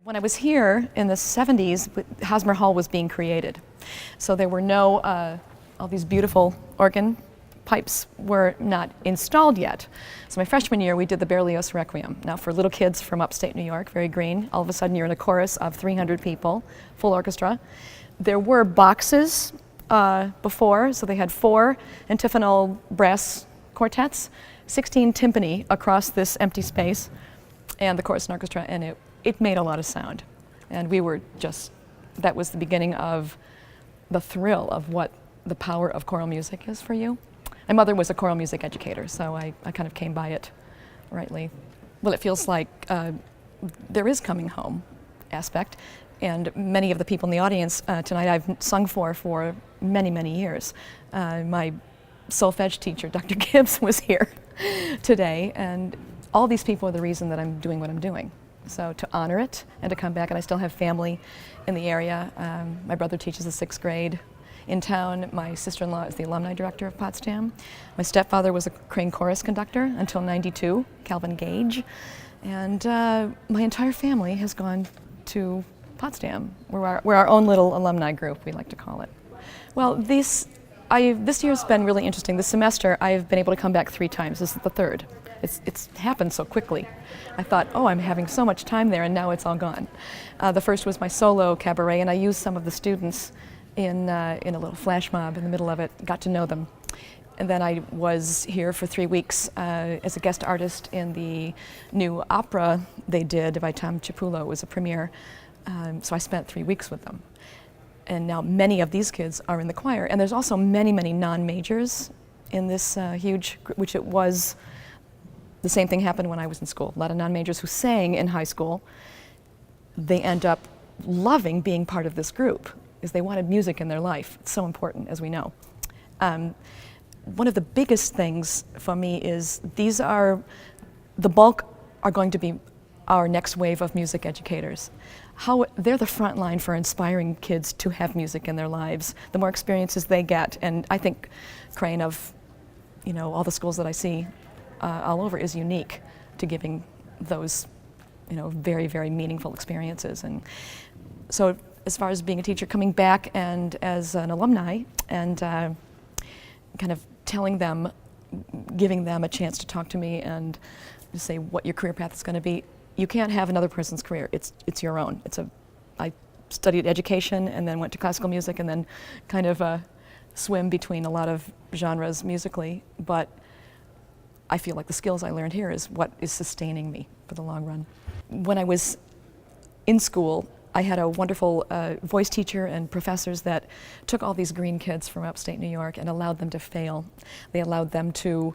When I was here in the 70s, Hosmer Hall was being created. So there were no, all these beautiful organ pipes were not installed yet. So my freshman year, we did the Berlioz Requiem. Now for little kids from upstate New York, very green, all of a sudden you're in a chorus of 300 people, full orchestra. There were boxes before, so they had 4 antiphonal brass quartets, 16 timpani across this empty space, and the chorus and orchestra, and it made a lot of sound. And we were just, that was the beginning of the thrill of what the power of choral music is for you. My mother was a choral music educator, so I kind of came by it rightly. Well, it feels like there is coming home aspect, and many of the people in the audience tonight I've sung for many, many years. My solfege teacher, Dr. Gibbs, was here today, and all these people are the reason that I'm doing what I'm doing. So to honor it and to come back, and I still have family in the area. My brother teaches the 6th grade in town. My sister-in-law is the alumni director of Potsdam. My stepfather was a Crane chorus conductor until '92, Calvin Gage. And my entire family has gone to Potsdam. We're our own little alumni group, we like to call it. Well, this year's been really interesting. This semester I've been able to come back 3 times. This is the 3rd. It's happened so quickly. I thought, oh, I'm having so much time there, and now it's all gone. The first was my solo cabaret, and I used some of the students in a little flash mob in the middle of it, got to know them. And then I was here for 3 weeks as a guest artist in the new opera they did by Tom Chiapullo. It was a premiere, so I spent 3 weeks with them. And now many of these kids are in the choir, and there's also many, many non-majors in this huge, which it was. The same thing happened when I was in school. A lot of non-majors who sang in high school, they end up loving being part of this group because they wanted music in their life. It's so important, as we know. One of the biggest things for me is the bulk are going to be our next wave of music educators. They're the front line for inspiring kids to have music in their lives. The more experiences they get, and I think Crane, of all the schools that I see all over, is unique to giving those very, very meaningful experiences. And so as far as being a teacher, coming back and as an alumni and kind of telling them, giving them a chance to talk to me and to say what your career path is going to be. You can't have another person's career. It's your own. I studied education and then went to classical music and then kind of swim between a lot of genres musically, but I feel like the skills I learned here is what is sustaining me for the long run. When I was in school, I had a wonderful voice teacher and professors that took all these green kids from upstate New York and allowed them to fail. They allowed them to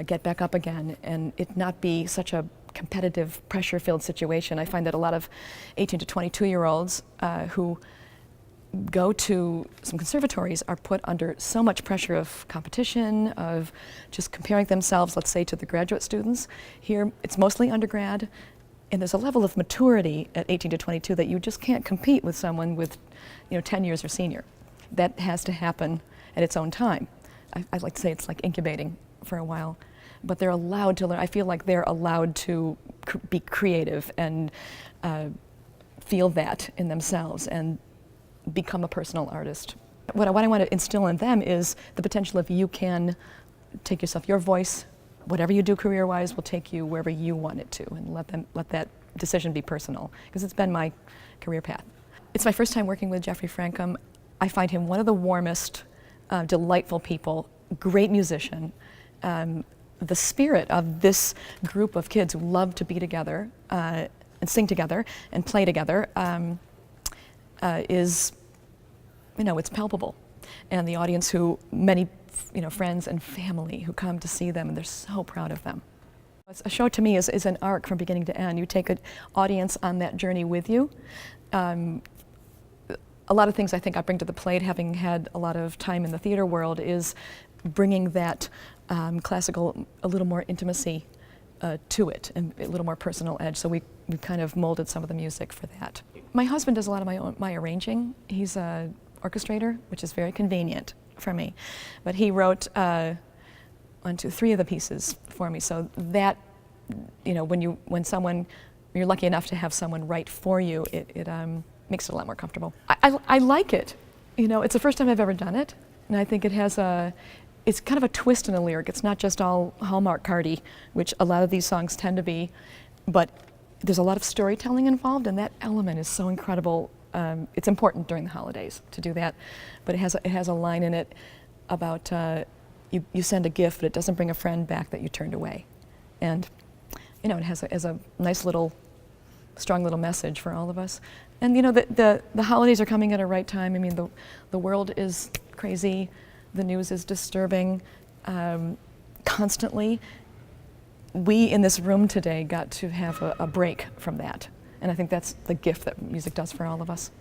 get back up again and it not be such a competitive, pressure-filled situation. I find that a lot of 18 to 22-year-olds who go to some conservatories are put under so much pressure of competition, of just comparing themselves, let's say, to the graduate students. Here, it's mostly undergrad, and there's a level of maturity at 18 to 22 that you just can't compete with someone with 10 years or senior. That has to happen at its own time. I like to say it's like incubating for a while, but they're allowed to learn. I feel like they're allowed to be creative and feel that in themselves and become a personal artist. What I want to instill in them is the potential of you can take yourself, your voice, whatever you do career-wise will take you wherever you want it to, and let that decision be personal, because it's been my career path. It's my first time working with Jeffrey Frankum. I find him one of the warmest, delightful people, great musician. The spirit of this group of kids who love to be together and sing together and play together is, it's palpable. And the audience many friends and family who come to see them, and they're so proud of them. A show to me is an arc from beginning to end. You take an audience on that journey with you. A lot of things I think I bring to the plate, having had a lot of time in the theater world, is bringing that classical, a little more intimacy to it, and a little more personal edge. So we kind of molded some of the music for that. My husband does a lot of my arranging. He's an orchestrator, which is very convenient for me. But he wrote 1, 2, 3 of the pieces for me. So that, when someone you're lucky enough to have someone write for you, it makes it a lot more comfortable. I like it. You know, it's the first time I've ever done it, and I think it's kind of a twist in a lyric. It's not just all Hallmark cardy, which a lot of these songs tend to be, but there's a lot of storytelling involved, and that element is so incredible. It's important during the holidays to do that, but it has a line in it about you send a gift, but it doesn't bring a friend back that you turned away, and you know, it has a nice little, strong little message for all of us. And you know, the holidays are coming at a right time. I mean, the world is crazy, the news is disturbing constantly. We in this room today got to have a break from that, and I think that's the gift that music does for all of us.